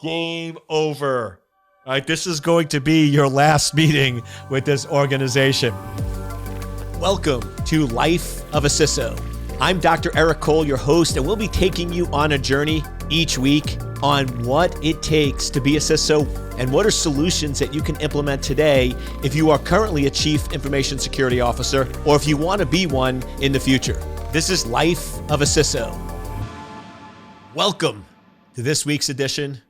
Game over. All right, this is going to be your last meeting with this organization. Welcome to Life of a CISO. I'm Dr. Eric Cole, your host, and we'll be taking you on a journey each week on what it takes to be a CISO and what are solutions that you can implement today if you are currently a Chief Information Security Officer or if you want to be one in the future. This is Life of a CISO. Welcome to this week's edition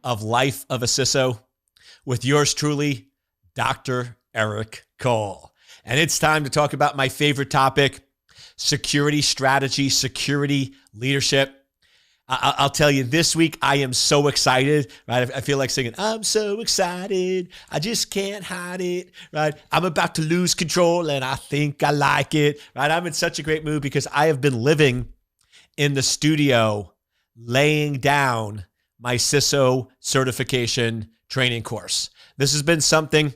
of Life of a CISO with yours truly, Dr. Eric Cole. And it's time to talk about my favorite topic, security strategy, security leadership. I'll tell you, this week I am so excited, right? I feel like singing, I'm so excited, I just can't hide it, right? I'm about to lose control and I think I like it, right? I'm in such a great mood because I have been living in the studio laying down my CISO certification training course. This has been something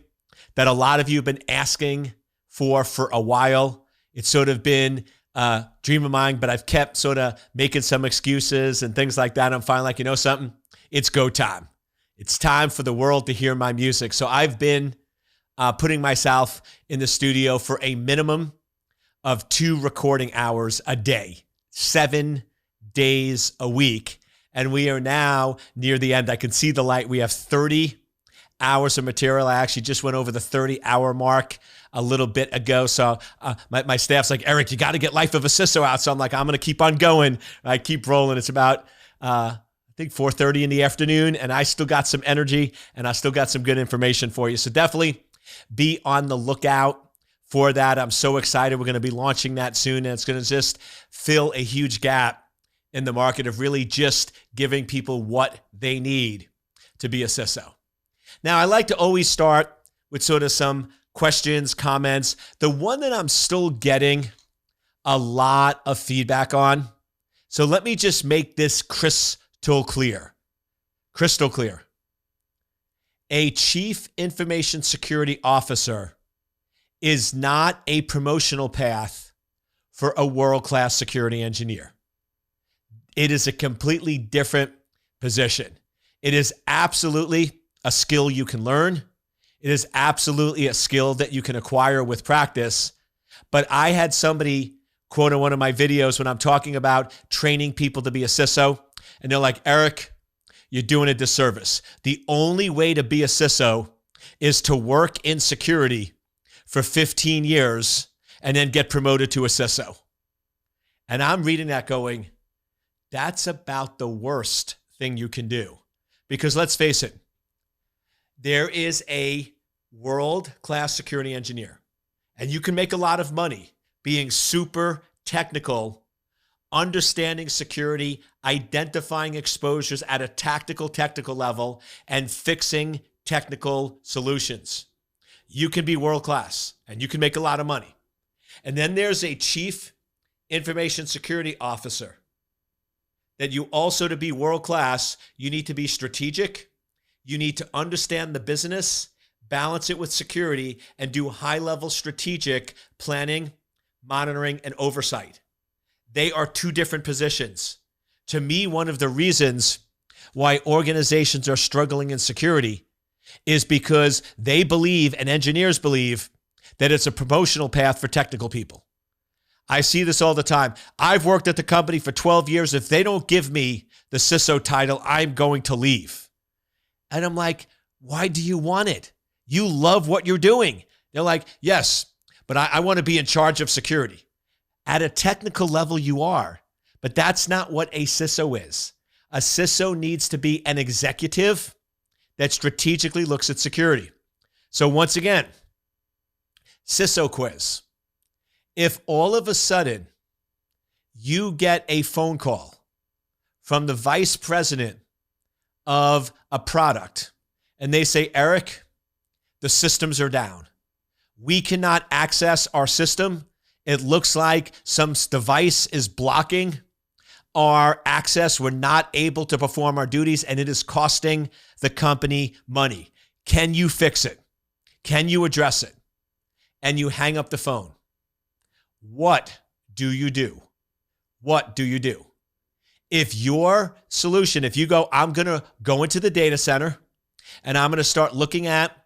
that a lot of you have been asking for a while. It's sort of been a dream of mine, but I've kept sort of making some excuses and things like that. I'm finally like, you know something? It's go time. It's time for the world to hear my music. So I've been putting myself in the studio for a minimum of 2 recording hours a day, 7 days a week. And we are now near the end. I can see the light. We have 30 hours of material. I actually just went over the 30-hour mark a little bit ago. So my staff's like, Eric, you got to get Life of a CISO out. So I'm like, I'm going to keep on going. I keep rolling. It's about, I think 4:30 in the afternoon, and I still got some energy and I still got some good information for you. So definitely be on the lookout for that. I'm so excited. We're going to be launching that soon, and it's going to just fill a huge gap in the market of really just giving people what they need to be a CISO. Now, I like to always start with sort of some questions, comments. The one that I'm still getting a lot of feedback on. So let me just make this crystal clear. Crystal clear. A Chief Information Security Officer is not a promotional path for a world-class security engineer. It is a completely different position. It is absolutely a skill you can learn. It is absolutely a skill that you can acquire with practice. But I had somebody quote in one of my videos when I'm talking about training people to be a CISO, and they're like, Eric, you're doing a disservice. The only way to be a CISO is to work in security for 15 years and then get promoted to a CISO. And I'm reading that going, that's about the worst thing you can do. Because let's face it, there is a world-class security engineer, and you can make a lot of money being super technical, understanding security, identifying exposures at a technical level, and fixing technical solutions. You can be world-class, and you can make a lot of money. And then there's a Chief Information Security Officer that you also, to be world-class, you need to be strategic. You need to understand the business, balance it with security, and do high-level strategic planning, monitoring, and oversight. They are 2 different positions. To me, one of the reasons why organizations are struggling in security is because they believe, and engineers believe, that it's a promotional path for technical people. I see this all the time. I've worked at the company for 12 years. If they don't give me the CISO title, I'm going to leave. And I'm like, why do you want it? You love what you're doing. They're like, yes, but I want to be in charge of security. At a technical level, you are, but that's not what a CISO is. A CISO needs to be an executive that strategically looks at security. So once again, CISO Quiz. If all of a sudden you get a phone call from the vice president of a product and they say, Eric, the systems are down. We cannot access our system. It looks like some device is blocking our access. We're not able to perform our duties and it is costing the company money. Can you fix it? Can you address it? And you hang up the phone. What do you do? What do you do? If your solution, if you go, I'm going to go into the data center and I'm going to start looking at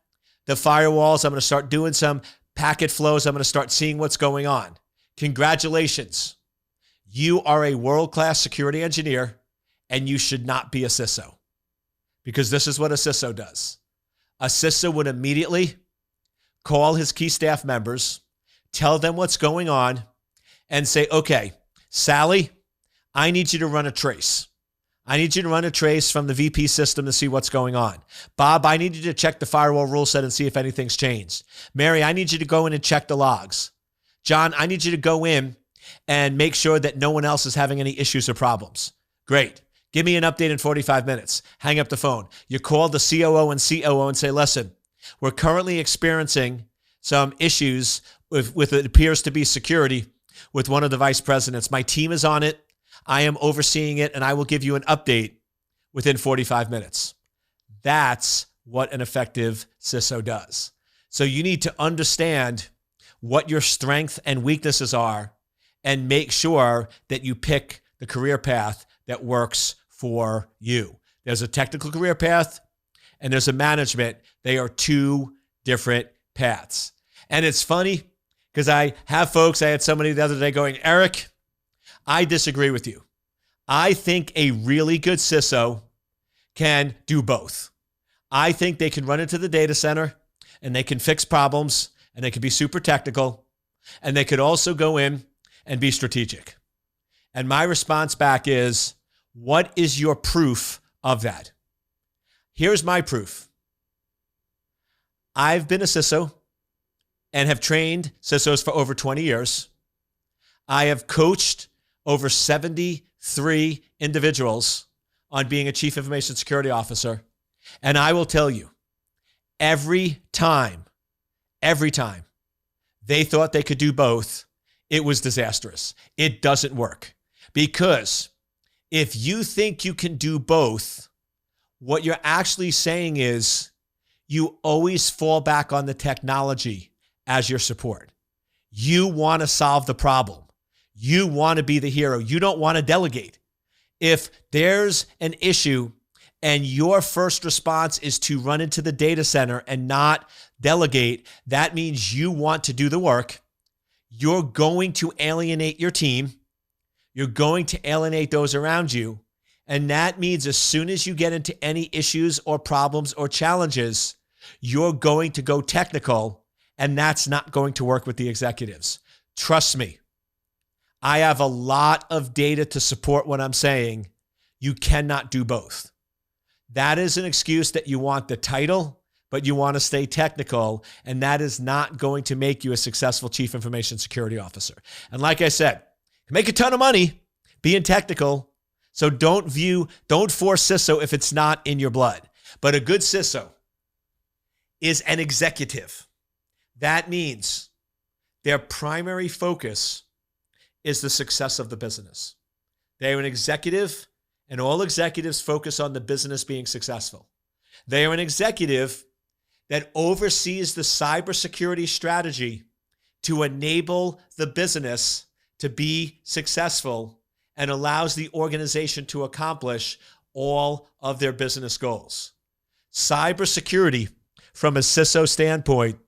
the firewalls, I'm going to start doing some packet flows, I'm going to start seeing what's going on. Congratulations. You are a world-class security engineer and you should not be a CISO, because this is what a CISO does. A CISO would immediately call his key staff members, tell them what's going on, and say, okay, Sally, I need you to run a trace. I need you to run a trace from the VP system to see what's going on. Bob, I need you to check the firewall rule set and see if anything's changed. Mary, I need you to go in and check the logs. John, I need you to go in and make sure that no one else is having any issues or problems. Great. Give me an update in 45 minutes. Hang up the phone. You call the COO and COO and say, listen, we're currently experiencing some issues with what appears to be security with one of the vice presidents. My team is on it. I am overseeing it, and I will give you an update within 45 minutes. That's what an effective CISO does. So you need to understand what your strengths and weaknesses are and make sure that you pick the career path that works for you. There's a technical career path and there's a management. They are two different paths. And it's funny because I have folks, I had somebody the other day going, Eric, I disagree with you. I think a really good CISO can do both. I think they can run into the data center and they can fix problems and they can be super technical and they could also go in and be strategic. And my response back is, what is your proof of that? Here's my proof. I've been a CISO and have trained CISOs for over 20 years. I have coached over 73 individuals on being a chief information security officer. And I will tell you, every time they thought they could do both, it was disastrous. It doesn't work. Because if you think you can do both, what you're actually saying is you always fall back on the technology as your support. You want to solve the problem. You want to be the hero. You don't want to delegate. If there's an issue and your first response is to run into the data center and not delegate, that means you want to do the work. You're going to alienate your team. You're going to alienate those around you. And that means as soon as you get into any issues or problems or challenges, you're going to go technical, and that's not going to work with the executives. Trust me. I have a lot of data to support what I'm saying. You cannot do both. That is an excuse that you want the title, but you want to stay technical, and that is not going to make you a successful chief information security officer. And like I said, you make a ton of money being technical, so don't force CISO if it's not in your blood. But a good CISO is an executive. That means their primary focus is the success of the business. They are an executive, and all executives focus on the business being successful. They are an executive that oversees the cybersecurity strategy to enable the business to be successful and allows the organization to accomplish all of their business goals. Cybersecurity, from a CISO standpoint,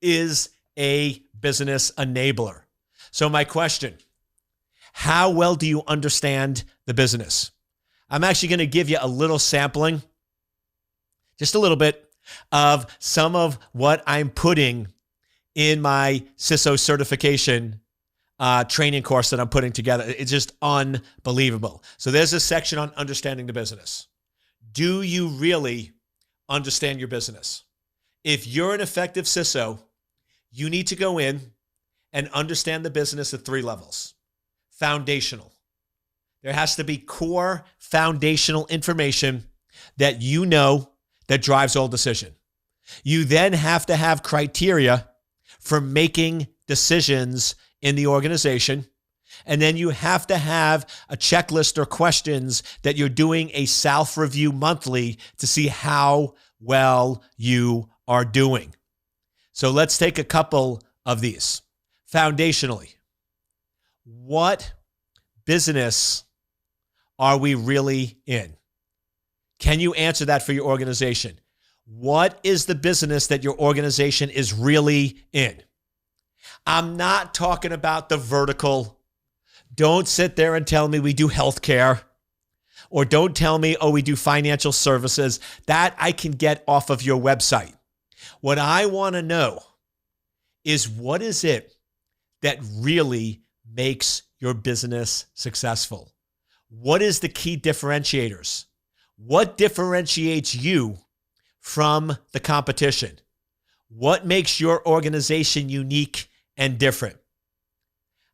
is a business enabler. So my question, how well do you understand the business? I'm actually going to give you a little sampling, just a little bit, of some of what I'm putting in my CISO certification training course that I'm putting together. It's just unbelievable. So there's a section on understanding the business. Do you really understand your business? If you're an effective CISO, you need to go in and understand the business at 3 levels. Foundational. There has to be core foundational information that you know that drives all decision. You then have to have criteria for making decisions in the organization. And then you have to have a checklist or questions that you're doing a self-review monthly to see how well you are doing. So let's take a couple of these. Foundationally, what business are we really in? Can you answer that for your organization? What is the business that your organization is really in? I'm not talking about the vertical. Don't sit there and tell me we do healthcare, or don't tell me, oh, we do financial services. That I can get off of your website. What I want to know is, what is it that really makes your business successful? What is the key differentiators? What differentiates you from the competition? What makes your organization unique and different?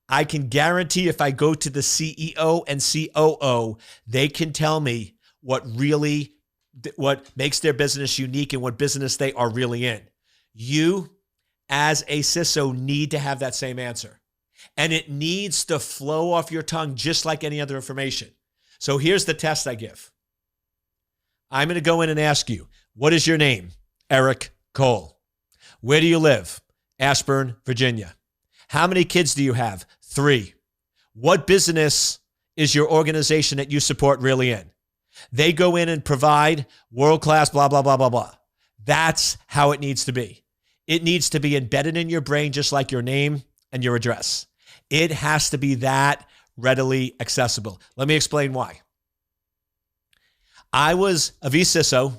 I can guarantee if I go to the CEO and COO, they can tell me what makes their business unique and what business they are really in. You, as a CISO, need to have that same answer. And it needs to flow off your tongue just like any other information. So here's the test I give. I'm going to go in and ask you, what is your name? Eric Cole. Where do you live? Ashburn, Virginia. How many kids do you have? 3. What business is your organization that you support really in? They go in and provide world-class blah, blah, blah, blah, blah. That's how it needs to be. It needs to be embedded in your brain just like your name and your address. It has to be that readily accessible. Let me explain why. I was a vCISO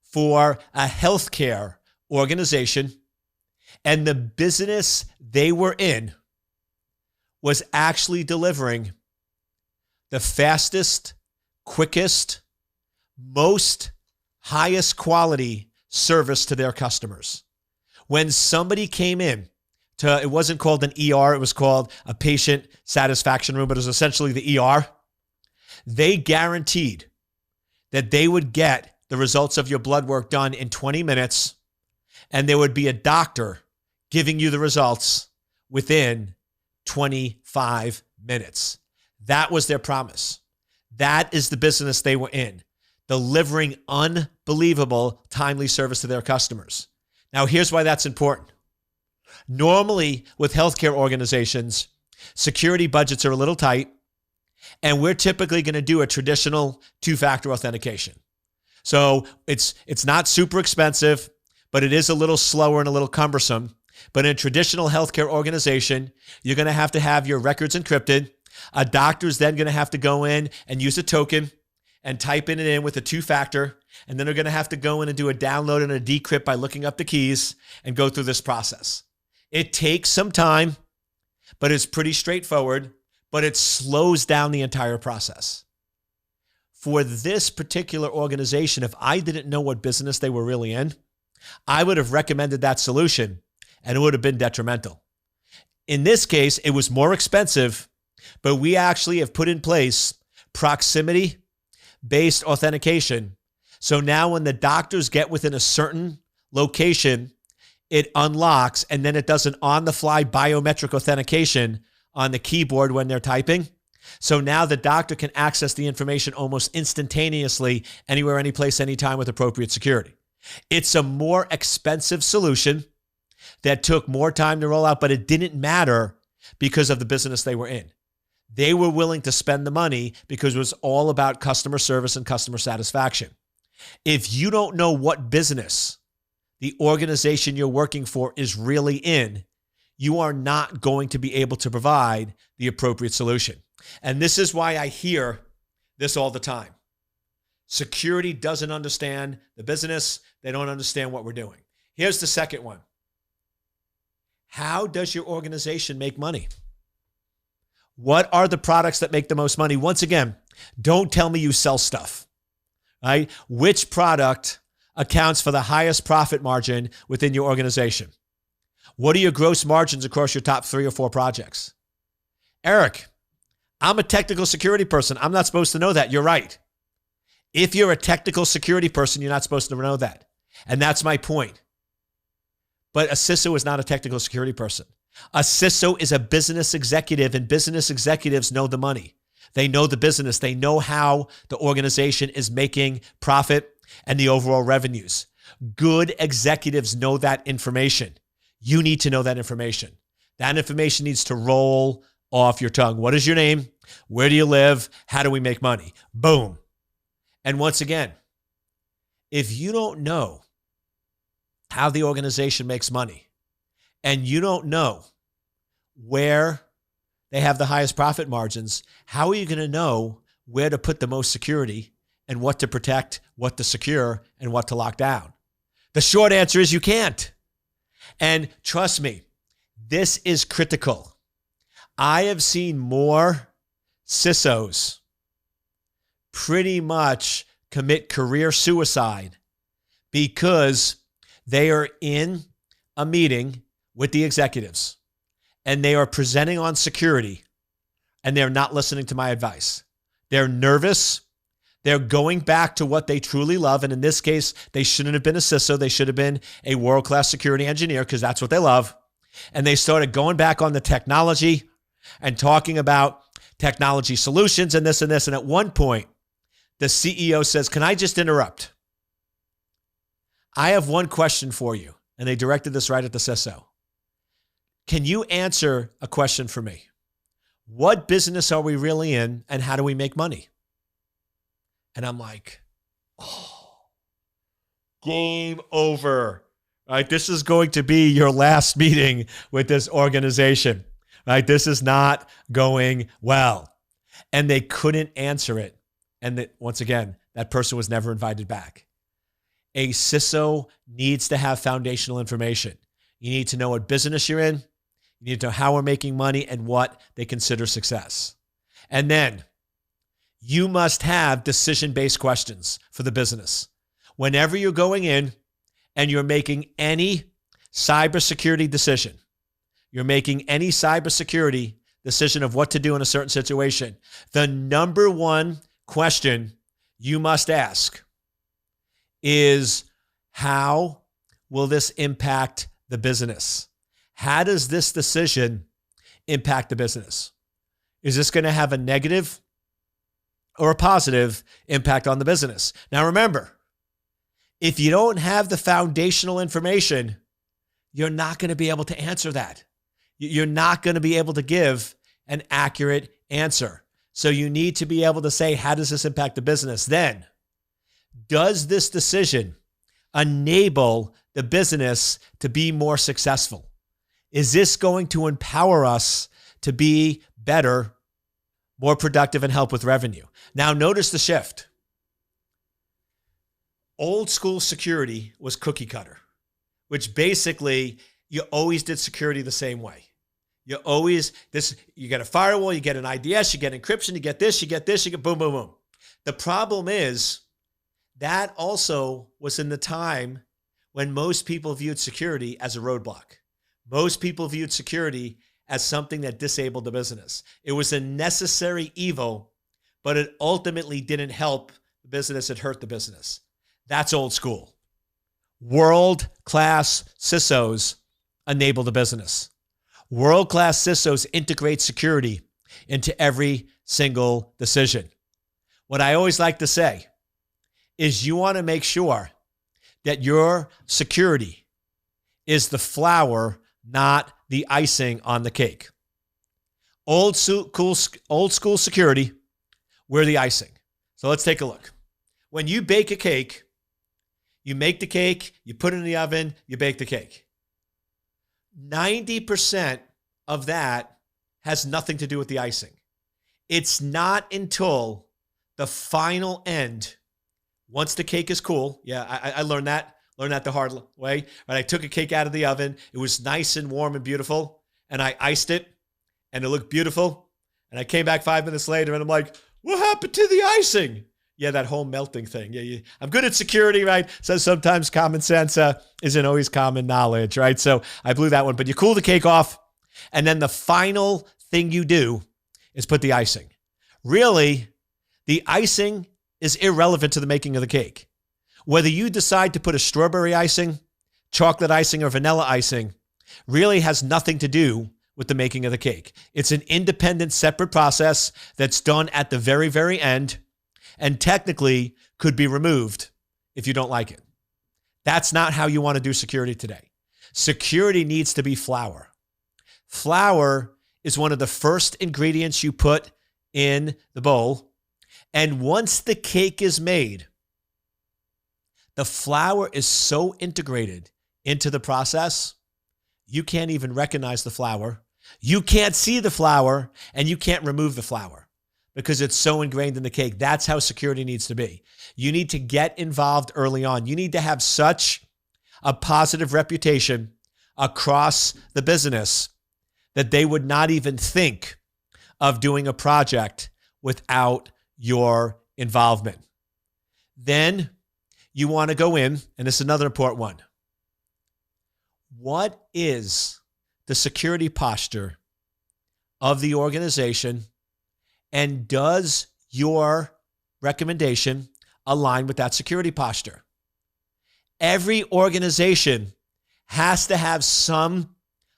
for a healthcare organization, and the business they were in was actually delivering the fastest, quickest, most highest quality service to their customers. When somebody came in to, it wasn't called an ER, it was called a patient satisfaction room, but it was essentially the ER. They guaranteed that they would get the results of your blood work done in 20 minutes, and there would be a doctor giving you the results within 25 minutes. That was their promise. That is the business they were in, delivering unbelievable, timely service to their customers. Now, here's why that's important. Normally, with healthcare organizations, security budgets are a little tight, and we're typically going to do a traditional 2-factor authentication. So it's not super expensive, but it is a little slower and a little cumbersome. But in a traditional healthcare organization, you're going to have your records encrypted. A doctor's then going to have to go in and use a token and type it in with a 2-factor. And then they're going to have to go in and do a download and a decrypt by looking up the keys and go through this process. It takes some time, but it's pretty straightforward, but it slows down the entire process. For this particular organization, if I didn't know what business they were really in, I would have recommended that solution, and it would have been detrimental. In this case, it was more expensive, but we actually have put in place proximity-based authentication. So now when the doctors get within a certain location, it unlocks, and then it does an on-the-fly biometric authentication on the keyboard when they're typing. So now the doctor can access the information almost instantaneously, anywhere, anyplace, anytime, with appropriate security. It's a more expensive solution that took more time to roll out, but it didn't matter because of the business they were in. They were willing to spend the money because it was all about customer service and customer satisfaction. If you don't know what business the organization you're working for is really in, you are not going to be able to provide the appropriate solution. And this is why I hear this all the time. Security doesn't understand the business. They don't understand what we're doing. Here's the second one. How does your organization make money? What are the products that make the most money? Once again, don't tell me you sell stuff, right? Which product accounts for the highest profit margin within your organization? What are your gross margins across your top 3 or 4 projects? Eric, I'm a technical security person. I'm not supposed to know that. You're right. If you're a technical security person, you're not supposed to know that. And that's my point. But a CISO is not a technical security person. A CISO is a business executive, and business executives know the money. They know the business. They know how the organization is making profit and the overall revenues. Good executives know that information. You need to know that information. That information needs to roll off your tongue. What is your name? Where do you live? How do we make money? Boom. And once again, if you don't know how the organization makes money and you don't know where they have the highest profit margins, how are you going to know where to put the most security and what to protect, what to secure, and what to lock down? The short answer is you can't. And trust me, this is critical. I have seen more CISOs pretty much commit career suicide because they are in a meeting with the executives and they are presenting on security and they're not listening to my advice. They're nervous. They're going back to what they truly love. And in this case, they shouldn't have been a CISO. They should have been a world-class security engineer because that's what they love. And they started going back on the technology and talking about technology solutions and this and this. And at one point, the CEO says, "Can I just interrupt? I have one question for you." And they directed this right at the CISO. "Can you answer a question for me? What business are we really in and how do we make money?" And I'm like, oh, game over. Right? This is going to be your last meeting with this organization. Right? This is not going well. And they couldn't answer it. And once again, that person was never invited back. A CISO needs to have foundational information. You need to know what business you're in. You need to know how we're making money and what they consider success. And then you must have decision-based questions for the business. Whenever you're going in and you're making any cybersecurity decision, you're making any cybersecurity decision of what to do in a certain situation, the number one question you must ask is, how will this impact the business? How does this decision impact the business? Is this going to have a negative or a positive impact on the business? Now remember, if you don't have the foundational information, you're not going to be able to answer that. You're not going to be able to give an accurate answer. So you need to be able to say, how does this impact the business? Then, does this decision enable the business to be more successful? Is this going to empower us to be better, more productive, and help with revenue? Now, notice the shift. Old school security was cookie cutter, which basically you always did security the same way. You get a firewall, you get an IDS, you get encryption, you get this, you get boom, boom, boom. The problem is that also was in the time when most people viewed security as a roadblock. Most people viewed security as something that disabled the business. It was a necessary evil, but it ultimately didn't help the business. It hurt the business. That's old school. World-class CISOs enable the business. World-class CISOs integrate security into every single decision. What I always like to say is you want to make sure that your security is the flower, not the icing on the cake. Old school security, we're the icing. So let's take a look. When you bake a cake, you make the cake, you put it in the oven, you bake the cake. 90% of that has nothing to do with the icing. It's not until the final end, once the cake is cool. Yeah, I learned that the hard way. Right? I took a cake out of the oven. It was nice and warm and beautiful. And I iced it and it looked beautiful. And I came back 5 minutes later and I'm like, what happened to the icing? Yeah, that whole melting thing. Yeah. I'm good at security, right? So sometimes common sense isn't always common knowledge, right? So I blew that one. But you cool the cake off, and then the final thing you do is put the icing. Really, the icing is irrelevant to the making of the cake. Whether you decide to put a strawberry icing, chocolate icing, or vanilla icing really has nothing to do with the making of the cake. It's an independent, separate process that's done at the very, very end, and technically could be removed if you don't like it. That's not how you want to do security today. Security needs to be flour. Flour is one of the first ingredients you put in the bowl. And once the cake is made, the flour is so integrated into the process, you can't even recognize the flour. You can't see the flour, and you can't remove the flour because it's so ingrained in the cake. That's how security needs to be. You need to get involved early on. You need to have such a positive reputation across the business that they would not even think of doing a project without your involvement. Then you want to go in, and this is another important one. What is the security posture of the organization, and does your recommendation align with that security posture? Every organization has to have some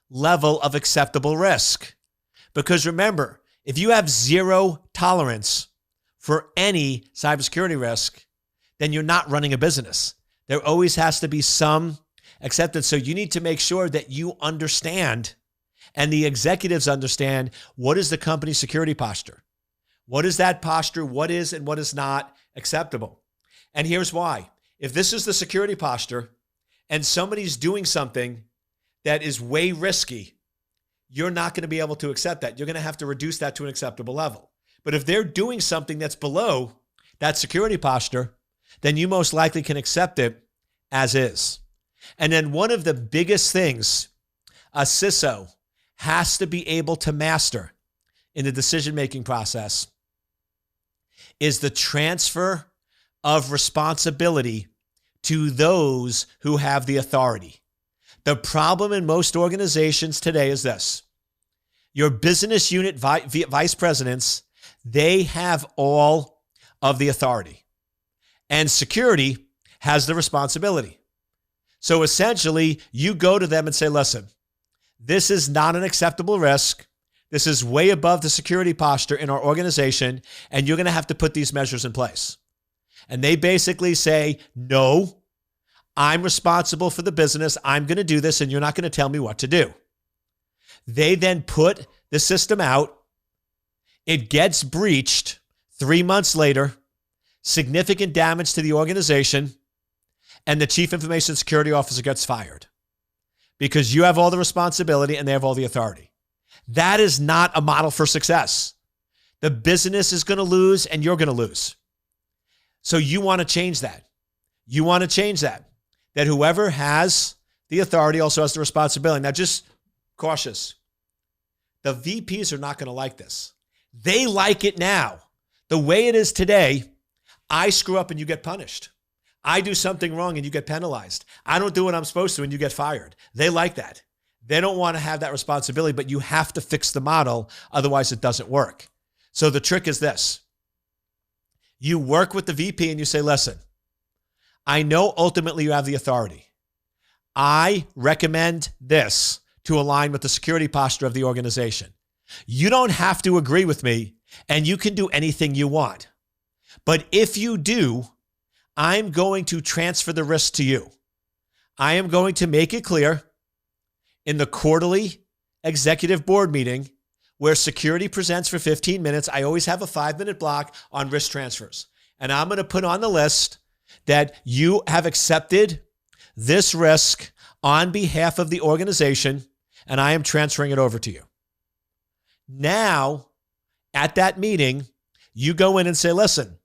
level of acceptable risk. Because remember, if you have zero tolerance for any cybersecurity risk, then you're not running a business. There always has to be some acceptance. So you need to make sure that you understand and the executives understand what is the company's security posture. What is that posture? What is and what is not acceptable? And here's why. If this is the security posture and somebody's doing something that is way risky, you're not going to be able to accept that. You're going to have to reduce that to an acceptable level. But if they're doing something that's below that security posture, then you most likely can accept it as is. And then one of the biggest things a CISO has to be able to master in the decision-making process is the transfer of responsibility to those who have the authority. The problem in most organizations today is this. Your business unit vice presidents, they have all of the authority. And security has the responsibility. So essentially, you go to them and say, listen, this is not an acceptable risk. This is way above the security posture in our organization, and you're going to have to put these measures in place. And they basically say, no, I'm responsible for the business. I'm going to do this, and you're not going to tell me what to do. They then put the system out. It gets breached 3 months later, significant damage to the organization, and the chief information security officer gets fired because you have all the responsibility and they have all the authority. That is not a model for success. The business is going to lose and you're going to lose. So you want to change that. You want to change that whoever has the authority also has the responsibility. Now, just cautious. The VPs are not going to like this. They like it now. The way it is today, I screw up and you get punished. I do something wrong and you get penalized. I don't do what I'm supposed to and you get fired. They like that. They don't want to have that responsibility, but you have to fix the model. Otherwise, it doesn't work. So the trick is this. You work with the VP and you say, listen, I know ultimately you have the authority. I recommend this to align with the security posture of the organization. You don't have to agree with me and you can do anything you want. But if you do, I'm going to transfer the risk to you. I am going to make it clear in the quarterly executive board meeting where security presents for 15 minutes. I always have a 5-minute block on risk transfers. And I'm going to put on the list that you have accepted this risk on behalf of the organization, and I am transferring it over to you. Now, at that meeting, you go in and say, listen,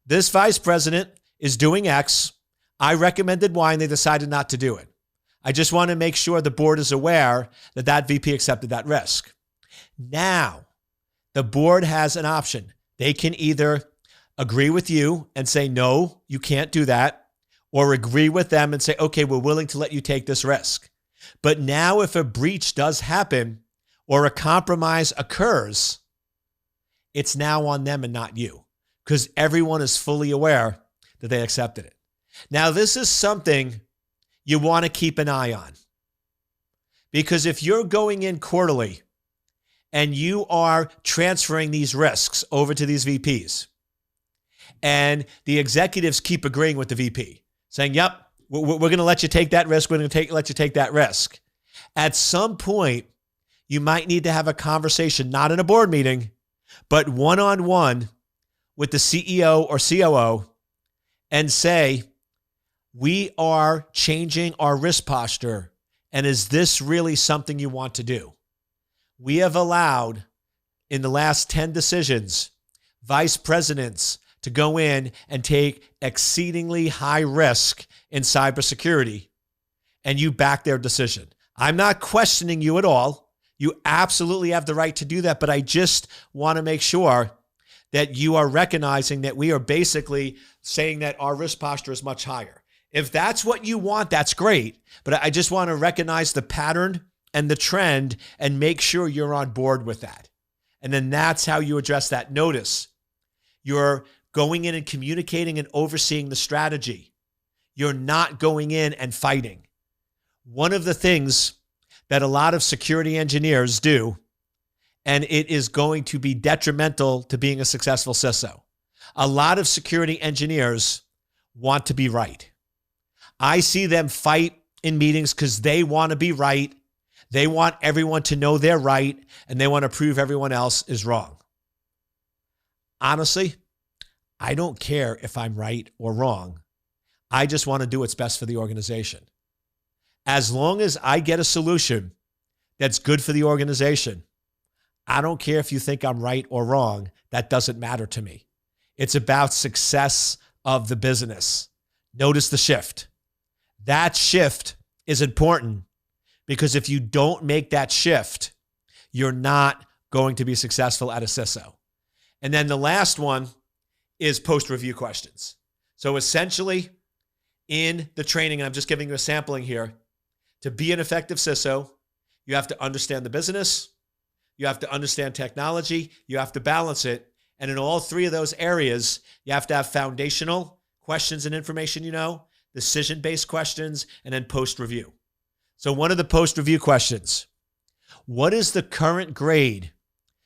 this vice president is doing X. I recommended Y and they decided not to do it. I just want to make sure the board is aware that that VP accepted that risk. Now, the board has an option. They can either agree with you and say, no, you can't do that, or agree with them and say, okay, we're willing to let you take this risk. But now if a breach does happen or a compromise occurs, it's now on them and not you because everyone is fully aware that they accepted it. Now, this is something you want to keep an eye on because if you're going in quarterly and you are transferring these risks over to these VPs and the executives keep agreeing with the VP saying, yep, we're going to let you take that risk. We're going to let you take that risk. At some point, you might need to have a conversation, not in a board meeting, but one-on-one with the CEO or COO and say, we are changing our risk posture. And is this really something you want to do? We have allowed, in the last 10 decisions, vice presidents to go in and take exceedingly high risk in cybersecurity, and you back their decision. I'm not questioning you at all. You absolutely have the right to do that, but I just want to make sure that you are recognizing that we are basically saying that our risk posture is much higher. If that's what you want, that's great, but I just want to recognize the pattern and the trend and make sure you're on board with that. And then that's how you address that. Notice, you're going in and communicating and overseeing the strategy. You're not going in and fighting. One of the things that a lot of security engineers do, and it is going to be detrimental to being a successful CISO. A lot of security engineers want to be right. I see them fight in meetings because they want to be right. They want everyone to know they're right, and they want to prove everyone else is wrong. Honestly, I don't care if I'm right or wrong. I just want to do what's best for the organization. As long as I get a solution that's good for the organization, I don't care if you think I'm right or wrong. That doesn't matter to me. It's about success of the business. Notice the shift. That shift is important because if you don't make that shift, you're not going to be successful at a CISO. And then the last one is post-review questions. So essentially, in the training, and I'm just giving you a sampling here, to be an effective CISO, you have to understand the business, you have to understand technology, you have to balance it. And in all three of those areas, you have to have foundational questions and information you know, decision-based questions, and then post-review. So one of the post-review questions, what is the current grade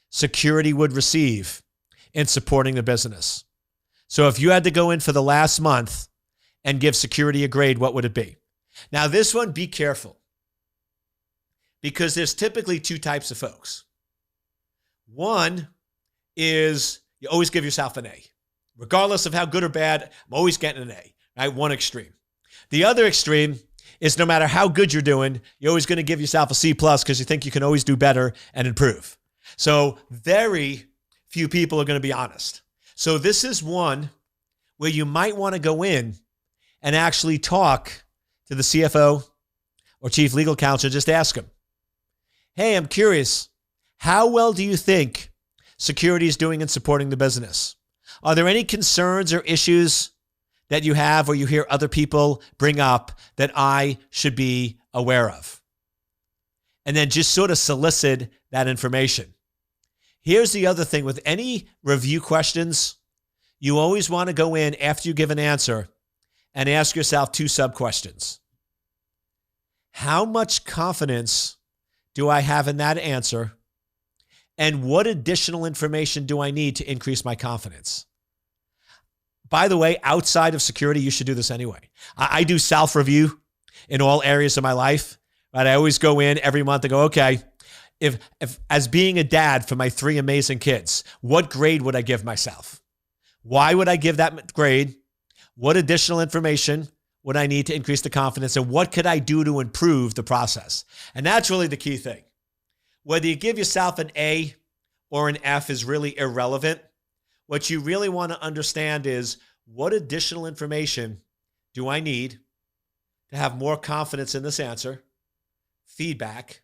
security would receive in supporting the business? So if you had to go in for the last month and give security a grade, what would it be? Now this one, be careful, because there's typically two types of folks. One is you always give yourself an A. Regardless of how good or bad, I'm always getting an A, right? One extreme. The other extreme is no matter how good you're doing, you're always going to give yourself a C+ because you think you can always do better and improve. So very few people are going to be honest. So this is one where you might want to go in and actually talk to the CFO or chief legal counsel. Just ask him, hey, I'm curious, how well do you think security is doing in supporting the business? Are there any concerns or issues that you have or you hear other people bring up that I should be aware of? And then just sort of solicit that information. Here's the other thing with any review questions, you always want to go in after you give an answer and ask yourself two sub-questions. How much confidence do I have in that answer? And what additional information do I need to increase my confidence? By the way, outside of security, you should do this anyway. I do self-review in all areas of my life. Right? I always go in every month and go, okay, if as being a dad for my 3 amazing kids, what grade would I give myself? Why would I give that grade? What additional information would I need to increase the confidence? And what could I do to improve the process? And that's really the key thing. Whether you give yourself an A or an F is really irrelevant. What you really want to understand is what additional information do I need to have more confidence in this answer, feedback,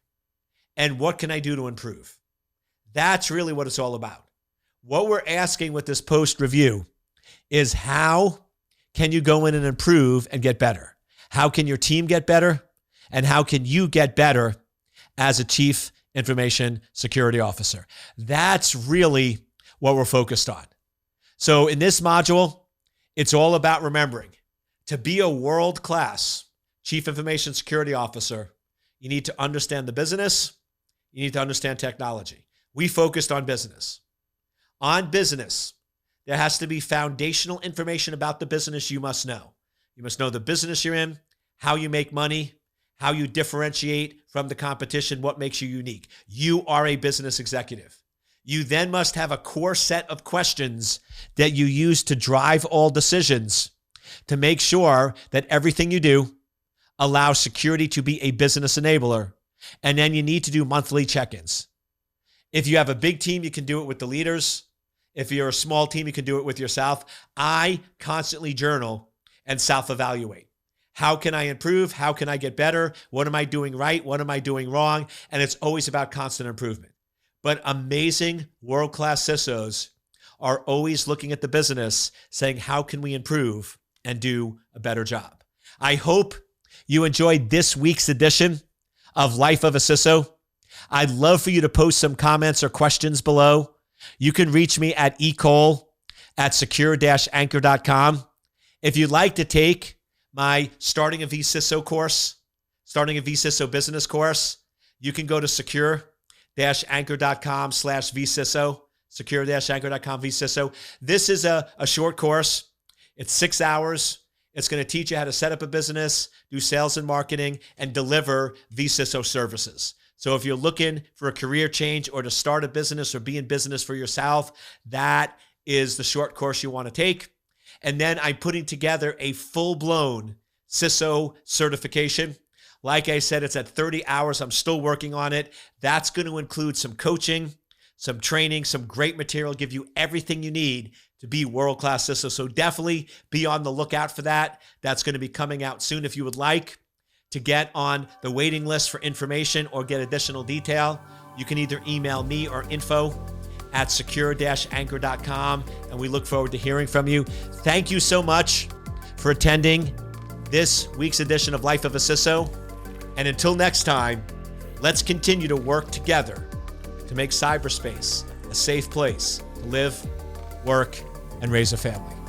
and what can I do to improve? That's really what it's all about. What we're asking with this post-review is how can you go in and improve and get better? How can your team get better? And how can you get better as a chief information security officer? That's really what we're focused on. So in this module, it's all about remembering to be a world-class chief information security officer, you need to understand the business. You need to understand technology. We focused on business. On business, there has to be foundational information about the business you must know. You must know the business you're in, how you make money, how you differentiate from the competition, what makes you unique. You are a business executive. You then must have a core set of questions that you use to drive all decisions to make sure that everything you do allows security to be a business enabler. And then you need to do monthly check-ins. If you have a big team, you can do it with the leaders. If you're a small team, you can do it with yourself. I constantly journal and self-evaluate. How can I improve? How can I get better? What am I doing right? What am I doing wrong? And it's always about constant improvement. But amazing world-class CISOs are always looking at the business saying, how can we improve and do a better job? I hope you enjoyed this week's edition of Life of a CISO. I'd love for you to post some comments or questions below. You can reach me at ecole@secure-anchor.com. If you'd like to take my Starting a vCISO course, Starting a vCISO business course, you can go to secure-anchor.com/vCISO, secure-anchor.com/vCISO. This is a short course. It's 6 hours. It's going to teach you how to set up a business, do sales and marketing, and deliver vCISO services. So if you're looking for a career change or to start a business or be in business for yourself, that is the short course you want to take. And then I'm putting together a full-blown CISO certification. Like I said, it's at 30 hours. I'm still working on it. That's going to include some coaching, some training, some great material, give you everything you need to be world-class CISO. So definitely be on the lookout for that. That's going to be coming out soon. If you would like to get on the waiting list for information or get additional detail, you can either email me or info@secure-anchor.com, and we look forward to hearing from you. Thank you so much for attending this week's edition of Life of a CISO. And until next time, let's continue to work together to make cyberspace a safe place to live, work, and raise a family.